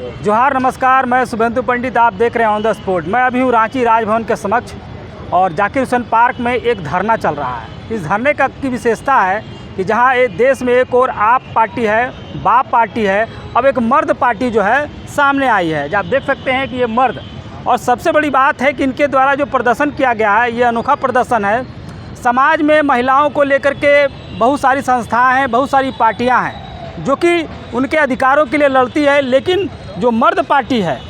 जोहार नमस्कार, मैं शुभेंदु पंडित, आप देख रहे हैं ऑन द स्पॉट। मैं अभी हूँ रांची राजभवन के समक्ष और जाकिर हुसैन पार्क में एक धरना चल रहा है। इस धरने की विशेषता है कि जहाँ एक देश में एक और आप पार्टी है, बाप पार्टी है, अब एक मर्द पार्टी जो है सामने आई है। आप देख सकते हैं कि ये मर्द, और सबसे बड़ी बात है कि इनके द्वारा जो प्रदर्शन किया गया है ये अनोखा प्रदर्शन है। समाज में महिलाओं को लेकर के बहुत सारी संस्थाएं हैं, बहुत सारी पार्टियां हैं जो कि उनके अधिकारों के लिए लड़ती है, लेकिन जो मर्द पार्टी है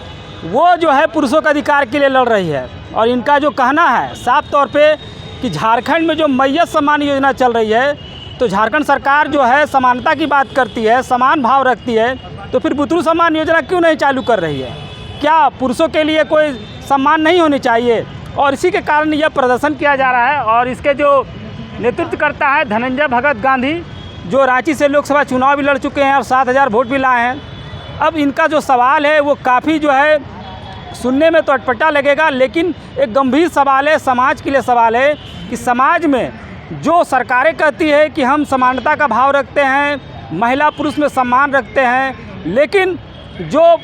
वो जो है पुरुषों के अधिकार के लिए लड़ रही है। और इनका जो कहना है साफ तौर पे कि झारखंड में जो मैयत सम्मान योजना चल रही है, तो झारखंड सरकार जो है समानता की बात करती है, समान भाव रखती है, तो फिर बुतरू सम्मान योजना क्यों नहीं चालू कर रही है? क्या पुरुषों के लिए कोई सम्मान नहीं होनी चाहिए? और इसी के कारण यह प्रदर्शन किया जा रहा है। और इसके जो नेतृत्व करता है धनंजय भगत गांधी, जो रांची से लोकसभा चुनाव भी लड़ चुके हैं और 7,000 वोट भी लाए हैं। अब इनका जो सवाल है वो काफ़ी जो है सुनने में तो अटपटा लगेगा, लेकिन एक गंभीर सवाल है, समाज के लिए सवाल है कि समाज में जो सरकारें कहती है कि हम समानता का भाव रखते हैं, महिला पुरुष में सम्मान रखते हैं, लेकिन जो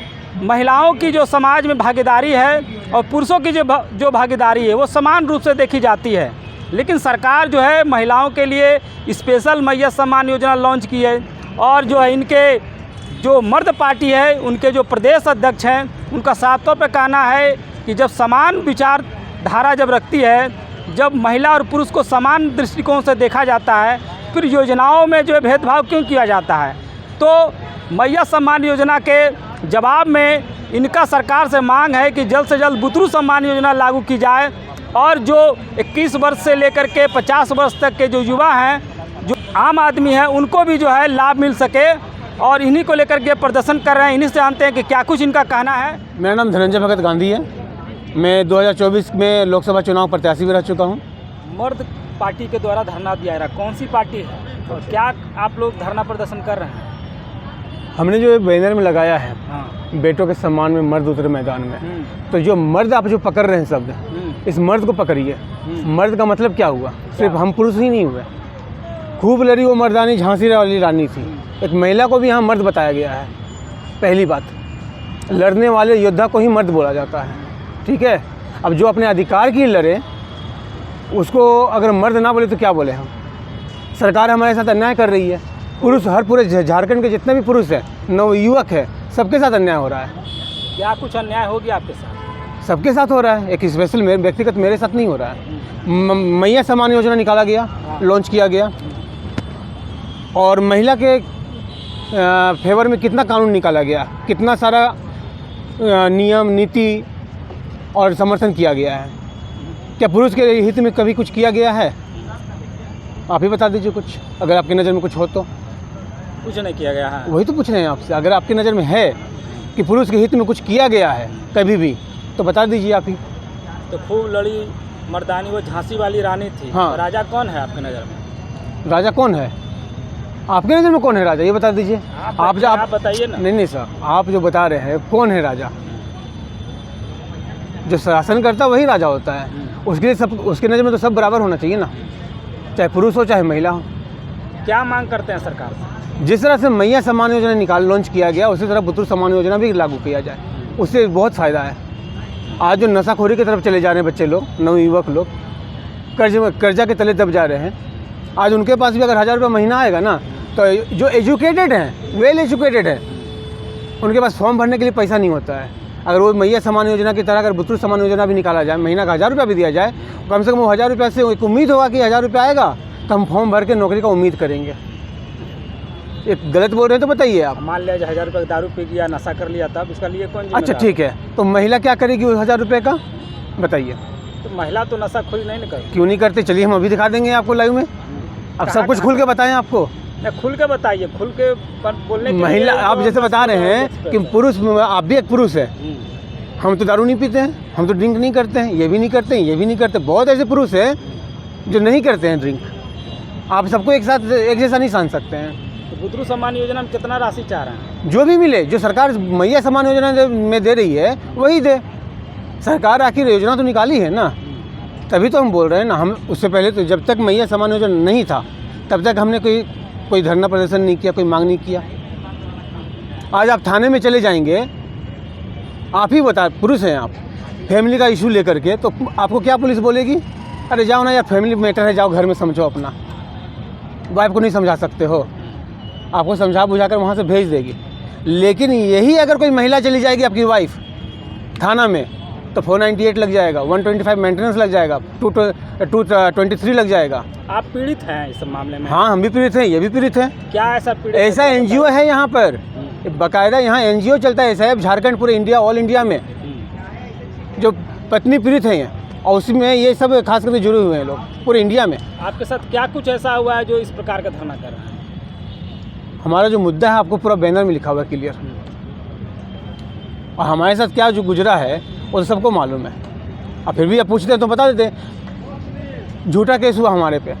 महिलाओं की जो समाज में भागीदारी है और पुरुषों की जो भागीदारी है वो समान रूप से देखी जाती है। लेकिन सरकार जो है महिलाओं के लिए स्पेशल मैयत सम्मान योजना लॉन्च की है। और जो है इनके जो मर्द पार्टी है, उनके जो प्रदेश अध्यक्ष हैं, उनका साफ तौर पर कहना है कि जब समान विचारधारा जब रखती है, जब महिला और पुरुष को समान दृष्टिकोण से देखा जाता है, फिर योजनाओं में जो है भेदभाव क्यों किया जाता है? तो मैयत सम्मान योजना के जवाब में इनका सरकार से मांग है कि जल्द से जल्द बुतरू सम्मान योजना लागू की जाए और जो 21 वर्ष से लेकर के 50 वर्ष तक के जो युवा हैं, जो आम आदमी हैं, उनको भी जो है लाभ मिल सके। और इन्हीं को लेकर के प्रदर्शन कर रहे हैं। इन्हीं से जानते हैं कि क्या कुछ इनका कहना है। मेरा नाम धनंजय भगत गांधी है। मैं 2024 में लोकसभा चुनाव प्रत्याशी भी रह चुका हूँ। मर्द पार्टी के द्वारा धरना दिया रहा, कौन सी पार्टी है और क्या आप लोग धरना प्रदर्शन कर रहे हैं? हमने जो बैनर में लगाया है, बेटों के सम्मान में मर्द उतरे मैदान में, तो जो मर्द आप जो पकड़ रहे हैं शब्द, इस मर्द को पकड़िए। मर्द का मतलब क्या हुआ? सिर्फ हम पुरुष ही नहीं हुए। खूब लड़ी वो मर्दानी झांसी वाली रानी थी। एक महिला को भी यहाँ मर्द बताया गया है। पहली बात, लड़ने वाले योद्धा को ही मर्द बोला जाता है, ठीक है। अब जो अपने अधिकार के लिए लड़े उसको अगर मर्द ना बोले तो क्या बोले हम? सरकार हमारे साथ अन्याय कर रही है। पुरुष, हर पूरे झारखंड के जितने भी पुरुष हैं, नवयुवक है, सबके साथ अन्याय हो रहा है। क्या कुछ अन्याय हो गया आपके साथ? सबके साथ हो रहा है। एक स्पेशल व्यक्तिगत मेरे साथ नहीं हो रहा है। मैयत सम्मान योजना निकाला गया, लॉन्च किया गया, और महिला के फेवर में कितना कानून निकाला गया, कितना सारा नियम नीति और समर्थन किया गया है। क्या पुरुष के हित में कभी कुछ किया गया है? आप ही बता दीजिए कुछ, अगर आपकी नज़र में कुछ हो तो। कुछ नहीं किया गया है। वही तो पूछ रहे हैं आपसे, अगर आपकी नज़र में है कि पुरुष के हित में कुछ किया गया है कभी भी, तो बता दीजिए आप ही। तो खूब लड़ी मर्दानी वो झांसी वाली रानी थी। हाँ। राजा कौन है आपकी नज़र में? राजा कौन है आपकी नज़र में? कौन है राजा, ये बता दीजिए। आप बताइए ना। नहीं सर, आप जो बता रहे हैं कौन है राजा? जो शासन करता है वही राजा होता है। उसके लिए सब, उसके नज़र में तो सब बराबर होना चाहिए ना, चाहे पुरुष हो चाहे महिला हो। क्या मांग करते हैं सरकार से? जिस तरह से मैयत सम्मान योजना लॉन्च किया गया, उसी तरह बुतरू सम्मान योजना भी लागू किया जाए। उससे बहुत फ़ायदा है। आज जो नशाखोरी की तरफ चले जा रहे हैं बच्चे लोग, नवयुवक लोग, कर्जा के तले दब जा रहे हैं, आज उनके पास भी अगर 1,000 रुपये महीना आएगा ना, तो जो एजुकेटेड हैं, वेल एजुकेटेड हैं, उनके पास फॉर्म भरने के लिए पैसा नहीं होता है। अगर वो मैयत सम्मान योजना की तरह अगर बुतरू सम्मान योजना भी निकाला जाए, महीना का 1,000 रुपया भी दिया जाए, कम से कम वो 1,000 रुपये से एक उम्मीद होगा कि 1,000 रुपया आएगा तो हम फॉर्म भर के नौकरी का उम्मीद करेंगे। एक गलत बोल रहे हैं तो बताइए आप। मान लिया 1,000 रुपये दारू पी गया, नशा कर लिया, तब इसका लिए कौन? अच्छा ठीक है, तो महिला क्या करेगी उस 1,000 रुपये का, बताइए। तो महिला तो नशा खुद नहीं करती। क्यों नहीं करते? चलिए हम अभी दिखा देंगे आपको लाइव में। अब सब कुछ खुल के बताएं आपको। खुल के बताइए, खुल के बोलने के महिला आप जैसे बता रहे हैं कि पुरुष, आप भी एक पुरुष है, हम तो दारू नहीं पीते हैं, हम तो ड्रिंक नहीं करते हैं, ये भी नहीं करते हैं, ये भी नहीं करते। बहुत ऐसे पुरुष हैं जो नहीं करते हैं ड्रिंक। आप सबको एक साथ एक जैसा नहीं सान सकते हैं। तो बुतरू सम्मान योजना में कितना राशि चाह रहे हैं? जो भी मिले, जो सरकार मैयत सम्मान योजना में दे रही है वही दे। सरकार आखिर योजना तो निकाली है ना, तभी तो हम बोल रहे हैं ना। हम उससे पहले तो जब तक मैयत सम्मान योजना नहीं था तब तक हमने कोई धरना प्रदर्शन नहीं किया, कोई मांग नहीं किया। आज आप थाने में चले जाएंगे आप ही बता, पुरुष हैं आप, फैमिली का इशू लेकर के, तो आपको क्या पुलिस बोलेगी? अरे जाओ ना यार, फैमिली मैटर है, जाओ घर में समझो अपना। वाइफ को नहीं समझा सकते हो, आपको समझा बुझा कर वहाँ से भेज देगी। लेकिन यही अगर कोई महिला चली जाएगी आपकी वाइफ थाना में, तो 498 लग जाएगा, 125 मेंटेनेंस लग जाएगा, 223 लग जाएगा। आप पीड़ित हैं इस मामले में? हाँ, हम भी पीड़ित हैं, ये भी पीड़ित हैं। क्या ऐसा पीड़ित? ऐसा एनजीओ है यहाँ पर, बाकायदा यहाँ एनजीओ चलता है साहब, झारखंड पूरे इंडिया, ऑल इंडिया में, जो पत्नी पीड़ित हैं, और उसमें ये सब खास करके जुड़े हुए हैं लोग पूरे इंडिया में। आपके साथ क्या कुछ ऐसा हुआ है जो इस प्रकार का धरना कर रहा है? हमारा जो मुद्दा है आपको पूरा बैनर में लिखा हुआ है क्लियर, और हमारे साथ क्या जो गुजरा है वो सबको मालूम है। अब फिर भी आप पूछते हैं तो बता देते हैं। झूठा केस हुआ हमारे पे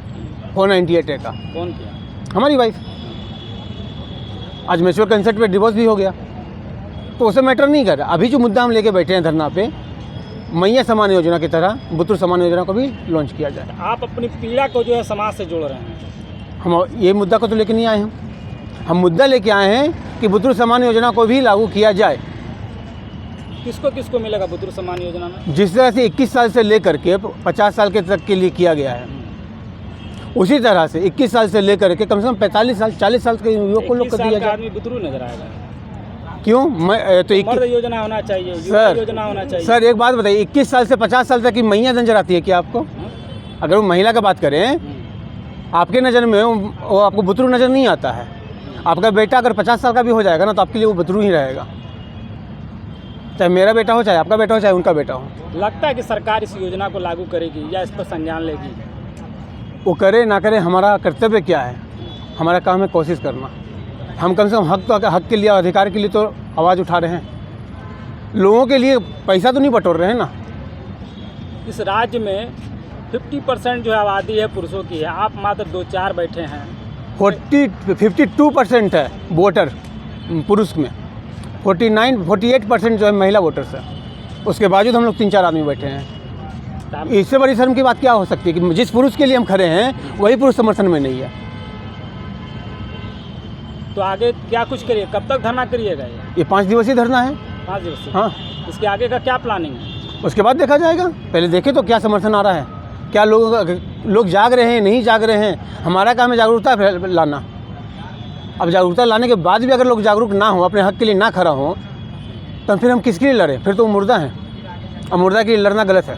498 का। कौन किया? हमारी वाइफ। आज म्यूचुअल कंसेंट पे डिवोर्स भी हो गया, तो उसे मैटर नहीं कर रहा। अभी जो मुद्दा हम लेके बैठे हैं धरना पे, मैया समान योजना की तरह बुतरू समान योजना को भी लॉन्च किया जाए। आप अपनी पीड़ा को जो है समाज से जोड़ रहे हैं। हम ये मुद्दा को तो लेके नहीं आए हम मुद्दा लेके आए हैं कि बुतरू समान योजना को भी लागू किया जाए। किसको किसको मिलेगा बुतरू समान योजना में? जिस तरह से 21 साल से लेकर के 50 साल के तक के लिए किया गया है, उसी तरह से 21 साल से लेकर के कम से कम 45 साल 40 साल के युवक को लोग कर दिया जाए। आदमी बुतरू नजर आएगा क्यों? मैं तो मर्द योजना होना चाहिए, सर, योजना होना चाहिए। सर एक बात बताइए, 21 साल से 50 साल तक की मैया नजर आती है क्या आपको? अगर वो महिला का बात करें, आपके नज़र में वो आपको बुतरू नज़र नहीं आता है। आपका बेटा अगर 50 साल का भी हो जाएगा ना, तो आपके लिए वो बुतरू ही रहेगा, चाहे मेरा बेटा हो, चाहे आपका बेटा हो, चाहे उनका बेटा हो। लगता है कि सरकार इस योजना को लागू करेगी या इस पर संज्ञान लेगी? वो करे ना करे, हमारा कर्तव्य क्या है? हमारा काम है कोशिश करना। हम कम से कम हक के लिए, अधिकार के लिए तो आवाज़ उठा रहे हैं। लोगों के लिए पैसा तो नहीं बटोर रहे हैं ना। इस राज्य में 50% जो आबादी है पुरुषों की है, आप मात्र 2-4 बैठे हैं। 52% है वोटर पुरुष में, 48% जो है महिला वोटर्स है। उसके बावजूद हम लोग 3-4 आदमी बैठे हैं। इससे बड़ी शर्म की बात क्या हो सकती है कि जिस पुरुष के लिए हम खड़े हैं वही पुरुष समर्थन में नहीं है। तो आगे क्या कुछ करिए? कब तक धरना करिएगा? ये 5 दिवसीय धरना है। 5 दिवसीय? हाँ। इसके आगे का क्या प्लानिंग है? उसके बाद देखा जाएगा। पहले देखें तो क्या समर्थन आ रहा है, क्या लोग जाग रहे हैं, नहीं जाग रहे हैं। हमारा काम है जागरूकता लाना। अब जागरूकता लाने के बाद भी अगर लोग जागरूक ना हो, अपने हक के लिए ना खड़ा हो, तो फिर हम किसके लिए लड़ें? फिर तो वो मुर्दा हैं, और मुर्दा के लिए लड़ना गलत है।